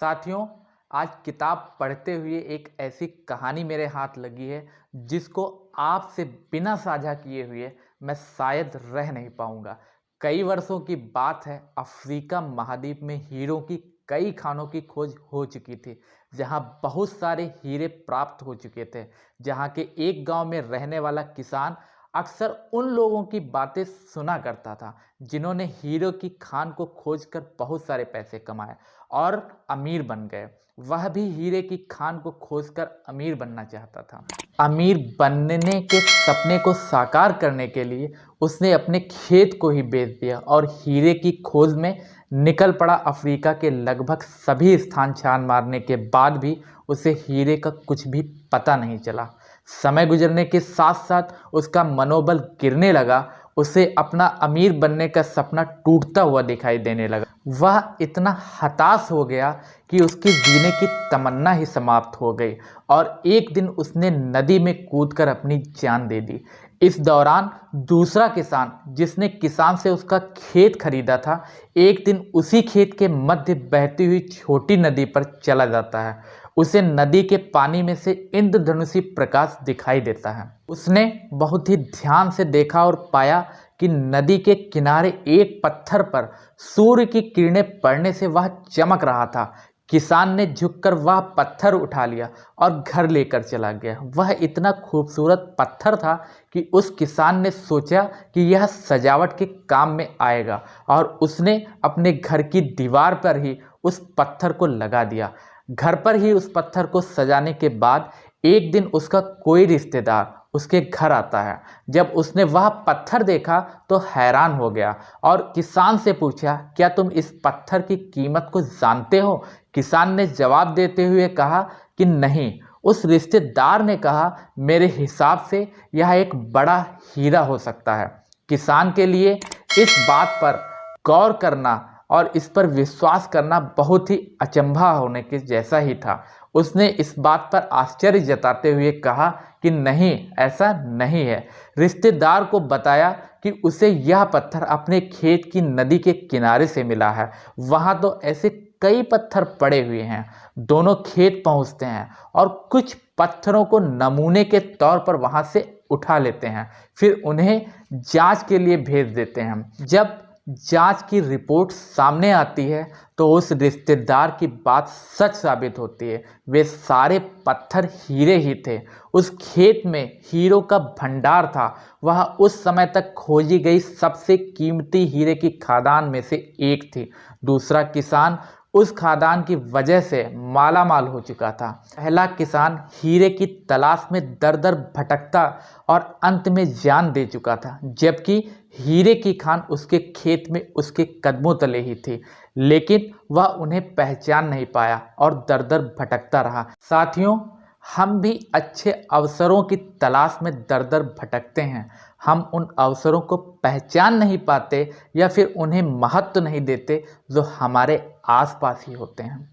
साथियों, आज किताब पढ़ते हुए एक ऐसी कहानी मेरे हाथ लगी है जिसको आपसे बिना साझा किए हुए मैं शायद रह नहीं पाऊंगा। कई वर्षों की बात है, अफ्रीका महाद्वीप में हीरों की कई खानों की खोज हो चुकी थी, जहां बहुत सारे हीरे प्राप्त हो चुके थे। जहां के एक गांव में रहने वाला किसान अक्सर उन लोगों की बातें सुना करता था जिन्होंने हीरो की खान को खोजकर बहुत सारे पैसे कमाए और अमीर बन गए। वह भी हीरे की खान को खोजकर अमीर बनना चाहता था। अमीर बनने के सपने को साकार करने के लिए उसने अपने खेत को ही बेच दिया और हीरे की खोज में निकल पड़ा। अफ्रीका के लगभग सभी स्थान छान मारने के बाद भी उसे हीरे का कुछ भी पता नहीं चला। समय गुजरने के साथ साथ उसका मनोबल गिरने लगा। उसे अपना अमीर बनने का सपना टूटता हुआ दिखाई देने लगा। वह इतना हताश हो गया कि उसकी जीने की तमन्ना ही समाप्त हो गई और एक दिन उसने नदी में कूदकर अपनी जान दे दी। इस दौरान दूसरा किसान, जिसने किसान से उसका खेत खरीदा था, एक दिन उसी खेत के मध्य बहती हुई छोटी नदी पर चला जाता है। उसे नदी के पानी में से इंद्रधनुषी प्रकाश दिखाई देता है। उसने बहुत ही ध्यान से देखा और पाया कि नदी के किनारे एक पत्थर पर सूर्य की किरणें पड़ने से वह चमक रहा था। किसान ने झुककर वह पत्थर उठा लिया और घर लेकर चला गया। वह इतना खूबसूरत पत्थर था कि उस किसान ने सोचा कि यह सजावट के काम में आएगा और उसने अपने घर की दीवार पर ही उस पत्थर को लगा दिया। घर पर ही उस पत्थर को सजाने के बाद एक दिन उसका कोई रिश्तेदार उसके घर आता है। जब उसने वह पत्थर देखा तो हैरान हो गया और किसान से पूछा, क्या तुम इस पत्थर की कीमत को जानते हो? किसान ने जवाब देते हुए कहा कि नहीं। उस रिश्तेदार ने कहा, मेरे हिसाब से यह एक बड़ा हीरा हो सकता है। किसान के लिए इस बात पर गौर करना और इस पर विश्वास करना बहुत ही अचंभा होने के जैसा ही था। उसने इस बात पर आश्चर्य जताते हुए कहा कि नहीं, ऐसा नहीं है। रिश्तेदार को बताया कि उसे यह पत्थर अपने खेत की नदी के किनारे से मिला है। वहाँ तो ऐसे कई पत्थर पड़े हुए हैं। दोनों खेत पहुँचते हैं और कुछ पत्थरों को नमूने के तौर पर वहाँ से उठा लेते हैं, फिर उन्हें जांच के लिए भेज देते हैं। जब जांच की रिपोर्ट सामने आती है तो उस रिश्तेदार की बात सच साबित होती है। वे सारे पत्थर हीरे ही थे। उस खेत में हीरो का भंडार था। वह उस समय तक खोजी गई सबसे कीमती हीरे की खादान में से एक थी। दूसरा किसान उस खादान की वजह से माला माल हो चुका था। पहला किसान हीरे की तलाश में दर दर भटकता और अंत में जान दे चुका था, जबकि हीरे की खान उसके खेत में उसके कदमों तले ही थी, लेकिन वह उन्हें पहचान नहीं पाया और दर दर भटकता रहा। साथियों, हम भी अच्छे अवसरों की तलाश में दर दर भटकते हैं। हम उन अवसरों को पहचान नहीं पाते या फिर उन्हें महत्व नहीं देते जो हमारे आसपास ही होते हैं।